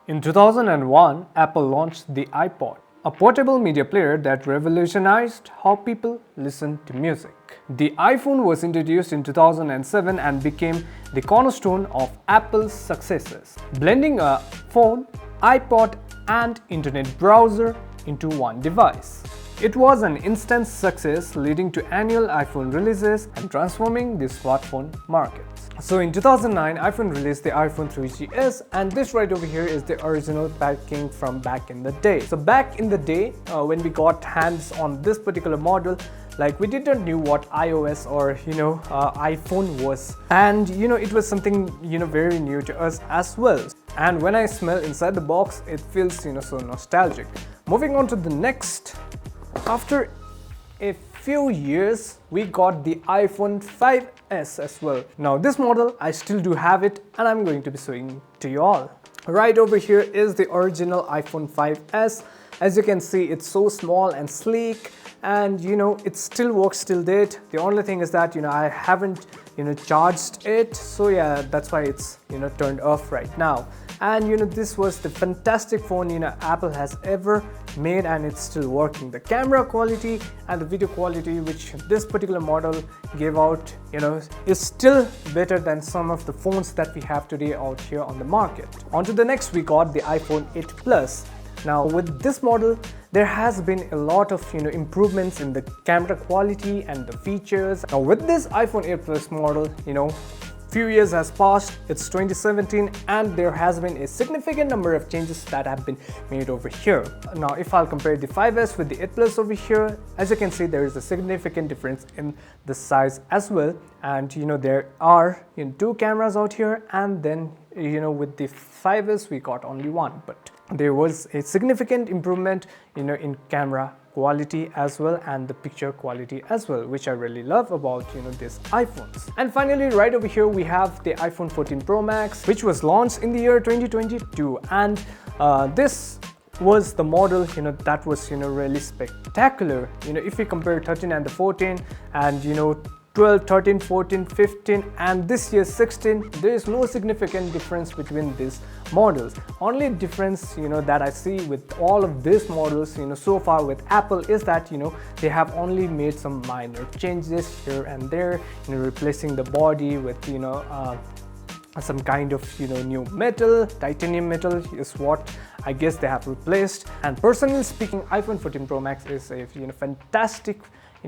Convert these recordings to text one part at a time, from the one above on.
In 2001, Apple launched the iPod, a portable media player that revolutionized how people listen to music. The iPhone was introduced in 2007 and became the cornerstone of Apple's successes, blending a phone, iPod, and internet browser into one device. It was an instant success, leading to annual iPhone releases and transforming the smartphone market. So in 2009, iPhone released the iPhone 3GS, and this right over here is the original packaging from back in the day. So back in the day, when we got hands on this particular model, like we didn't know what iOS or iPhone was, and it was something very new to us as well. And when I smell inside the box, it feels so nostalgic. Moving on to the next. After a few years, we got the iPhone 5S as well. Now this model, I still do have it, and I'm going to be showing to you all. Right over here is the original iPhone 5S. As you can see, it's so small and sleek, and it still works till date. The only thing is that I haven't charged it, so yeah, that's why it's turned off right now. And this was the fantastic phone Apple has ever made, and it's still working. The camera quality and the video quality which this particular model gave out is still better than some of the phones that we have today out here on the market. On to the next, we got the iPhone 8 Plus. Now with this model, there has been a lot of improvements in the camera quality and the features. Now with this iPhone 8 Plus model, few years has passed, it's 2017, and there has been a significant number of changes that have been made over here. Now if I'll compare the 5S with the 8 Plus over here, as you can see, there is a significant difference in the size as well. And there are two cameras out here, and then with the 5S we got only one, but there was a significant improvement in camera quality as well, and the picture quality as well, which I really love about these iPhones. And finally, right over here we have the iPhone 14 Pro Max, which was launched in the year 2022, and this was the model that was really spectacular. If we compare 13 and the 14, and 12, 13, 14, 15, and this year 16, there is no significant difference between these models. Only difference that I see with all of these models so far with Apple is that they have only made some minor changes here and there, replacing the body with some kind of new metal. Titanium metal is what I guess they have replaced. And personally speaking, iPhone 14 Pro Max is a fantastic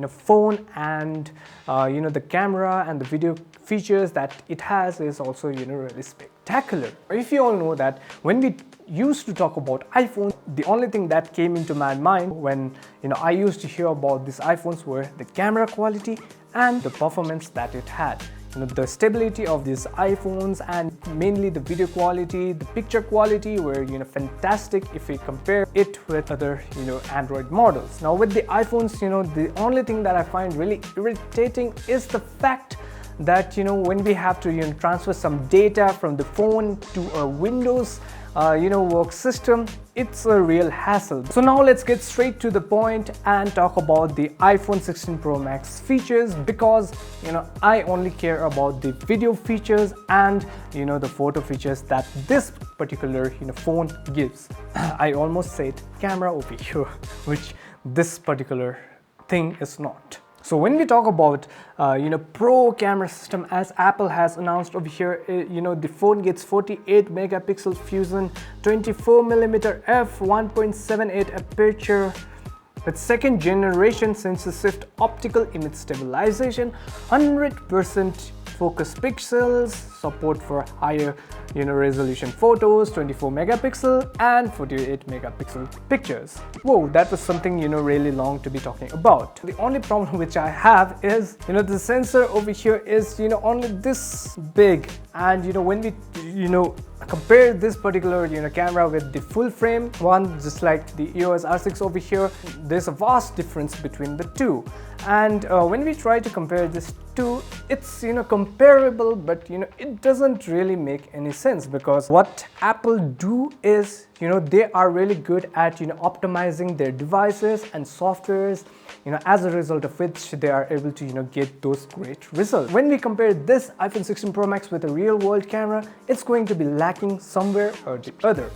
phone, and the camera and the video features that it has is also really spectacular. If you all know that when we used to talk about iPhones, the only thing that came into my mind when I used to hear about these iPhones were the camera quality and the performance that it had. The stability of these iPhones, and mainly the video quality, the picture quality were fantastic if we compare it with other Android models. Now with the iPhones, the only thing that I find really irritating is the fact that when we have to transfer some data from the phone to a Windows work system, it's a real hassle. So now let's get straight to the point and talk about the iPhone 16 Pro Max features, because I only care about the video features and the photo features that this particular phone gives. I almost said camera over here, which this particular thing is not. So when we talk about pro camera system, as Apple has announced over here, the phone gets 48 megapixel fusion, 24mm f 1.78 aperture with second generation sensor shift optical image stabilization, 100% focus pixels, support for higher resolution photos, 24 megapixel and 48 megapixel pictures. Whoa, that was something really long to be talking about. The only problem which I have is the sensor over here is only this big, and when we compare this particular camera with the full frame one, just like the EOS R6 over here, there's a vast difference between the two. And when we try to compare this two, it's comparable, but it doesn't really make any sense, because what Apple do is they are really good at optimizing their devices and softwares, as a result of which they are able to get those great results. When we compare this iPhone 16 Pro Max with a real world camera, it's going to be lacking somewhere or the other.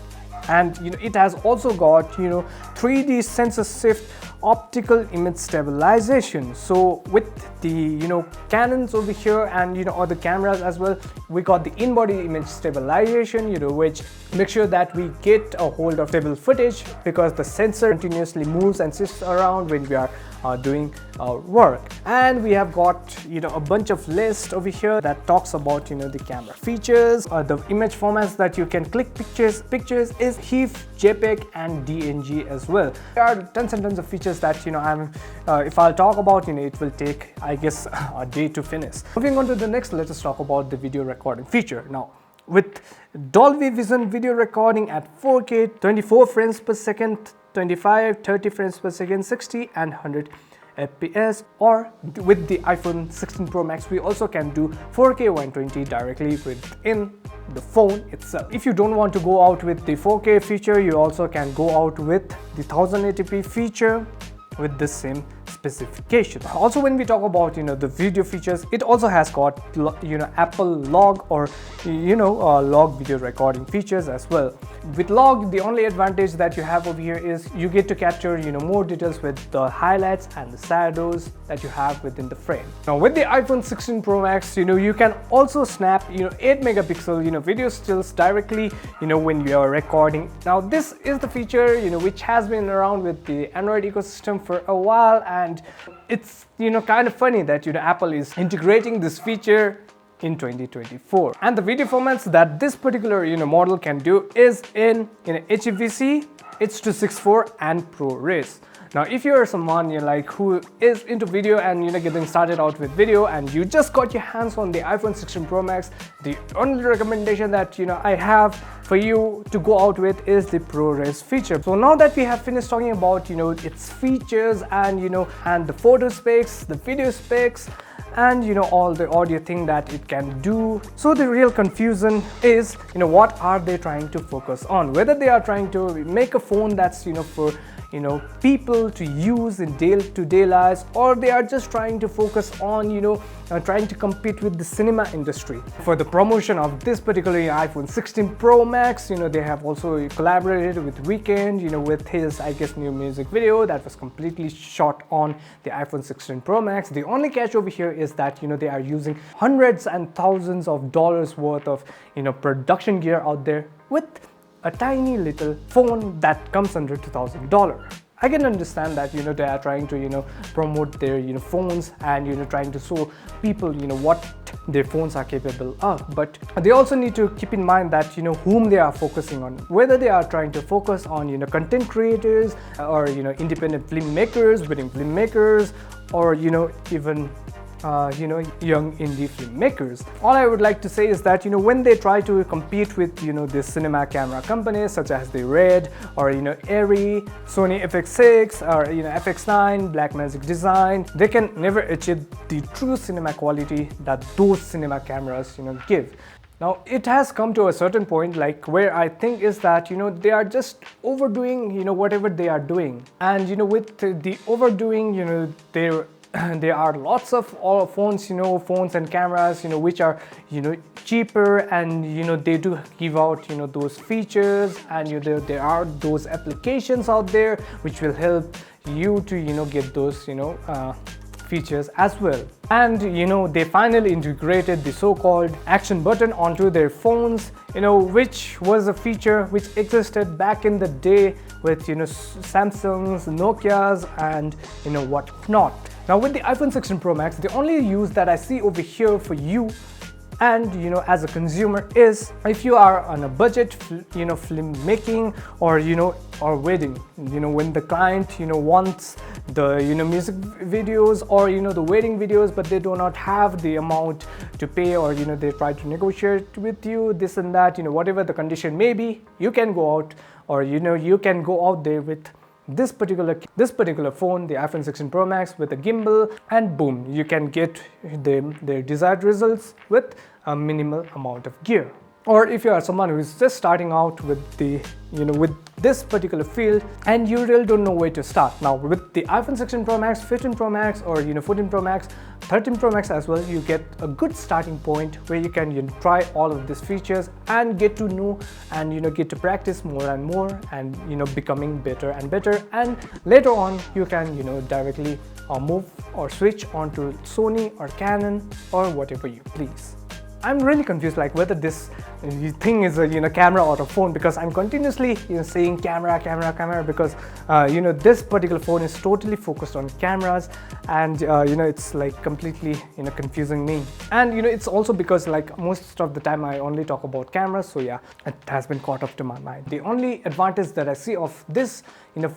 and it has also got 3D sensor shift optical image stabilization. So with the Canons over here and or the cameras as well, we got the in-body image stabilization, which makes sure that we get a hold of stable footage, because the sensor continuously moves and shifts around when we are doing work. And we have got a bunch of lists over here that talks about the camera features, the image formats that you can click pictures is HEIF, JPEG and DNG as well. There are tons and tons of features that if I'll talk about, it will take, I guess, a day to finish. Moving on to the next, let us talk about the video recording feature. Now, with Dolby Vision video recording at 4K, 24 frames per second, 25, 30 frames per second, 60 and 100 FPS, or with the iPhone 16 Pro Max we also can do 4K 120 directly within the phone itself. If you don't want to go out with the 4K feature, you also can go out with the 1080p feature with the same specification. Also, when we talk about the video features, it also has got Apple log or log video recording features as well. With log, the only advantage that you have over here is you get to capture more details with the highlights and the shadows that you have within the frame. Now with the iPhone 16 Pro Max, you can also snap 8 megapixel video stills directly when you are recording. Now this is the feature which has been around with the Android ecosystem for a while, and it's kind of funny that Apple is integrating this feature in 2024. And the video formats that this particular model can do is in HEVC, H.264 and ProRes. Now if you're someone who is into video and getting started out with video, and you just got your hands on the iPhone 16 Pro Max, the only recommendation that I have for you to go out with is the ProRes feature. So now that we have finished talking about its features and and the photo specs, the video specs, and all the audio thing that it can do, so the real confusion is what are they trying to focus on? Whether they are trying to make a phone that's for people to use in day-to-day lives, or they are just trying to focus on trying to compete with the cinema industry. For the promotion of this particular iPhone 16 Pro Max, they have also collaborated with Weeknd with his, I guess, new music video that was completely shot on the iPhone 16 Pro Max. The only catch over here is that they are using hundreds and thousands of dollars worth of production gear out there with a tiny little phone that comes under $2,000. I can understand that they are trying to promote their phones and trying to show people what their phones are capable of, but they also need to keep in mind that whom they are focusing on, whether they are trying to focus on content creators or independent filmmakers, budding filmmakers, or even young indie filmmakers. All I would like to say is that when they try to compete with the cinema camera companies such as the Red or Arri, Sony FX6 or FX9, Blackmagic Design, they can never achieve the true cinema quality that those cinema cameras give. Now it has come to a certain point where I think is that they are just overdoing whatever they are doing, and with the overdoing there are lots of phones phones and cameras which are cheaper, and they do give out those features, and there are those applications out there which will help you to get those features as well. And they finally integrated the so-called action button onto their phones, which was a feature which existed back in the day with Samsung's, Nokia's, and whatnot. Now with the iPhone 16 Pro Max, the only use that I see over here for you and as a consumer is if you are on a budget film making or or wedding, when the client wants the music videos or the wedding videos, but they do not have the amount to pay, or they try to negotiate with you this and that, whatever the condition may be, you can go out, or you can go out there with this particular phone, the iPhone 16 Pro Max, with a gimbal, and boom, you can get their desired results with a minimal amount of gear. Or if you are someone who is just starting out with the with this particular field and you really don't know where to start. Now with the iPhone 16 Pro Max, 15 Pro Max, or 14 Pro Max, 13 Pro Max as well, you get a good starting point where you can try all of these features and get to know and get to practice more and more, and becoming better and better, and later on you can directly move or switch onto Sony or Canon or whatever you please. I'm really confused like whether this thing is a camera or a phone, because I'm continuously saying camera because this particular phone is totally focused on cameras, and it's like completely confusing me. And it's also because like most of the time I only talk about cameras, so yeah, it has been caught up to my mind. The only advantage that I see of this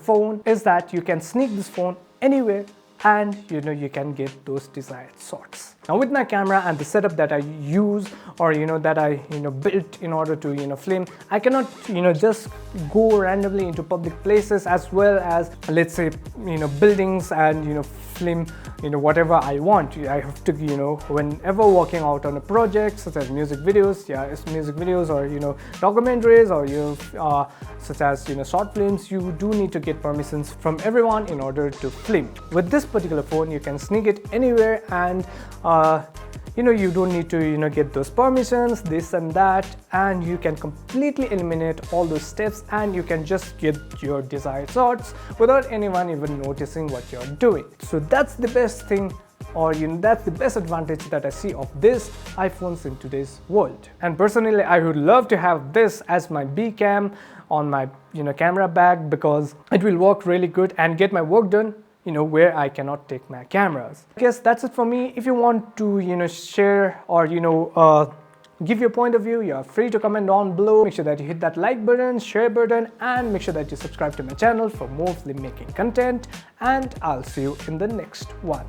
phone is that you can sneak this phone anywhere, and you can get those desired shots. Now with my camera and the setup that I use, or that I built in order to film, I cannot just go randomly into public places, as well as let's say buildings, and film whatever I want. I have to whenever working out on a project such as music videos, or documentaries, or such as short films, you do need to get permissions from everyone in order to film. With this particular phone, you can sneak it anywhere, and you don't need to get those permissions, this and that, and you can completely eliminate all those steps, and you can just get your desired shots without anyone even noticing what you're doing. So that's the best thing, or that's the best advantage that I see of this iPhones in today's world. And personally, I would love to have this as my B cam on my camera bag, because it will work really good and get my work done where I cannot take my cameras. I guess that's it for me. If you want to share or give your point of view, you're free to comment down below. Make sure that you hit that like button, share button, and make sure that you subscribe to my channel for more film making content, and I'll see you in the next one.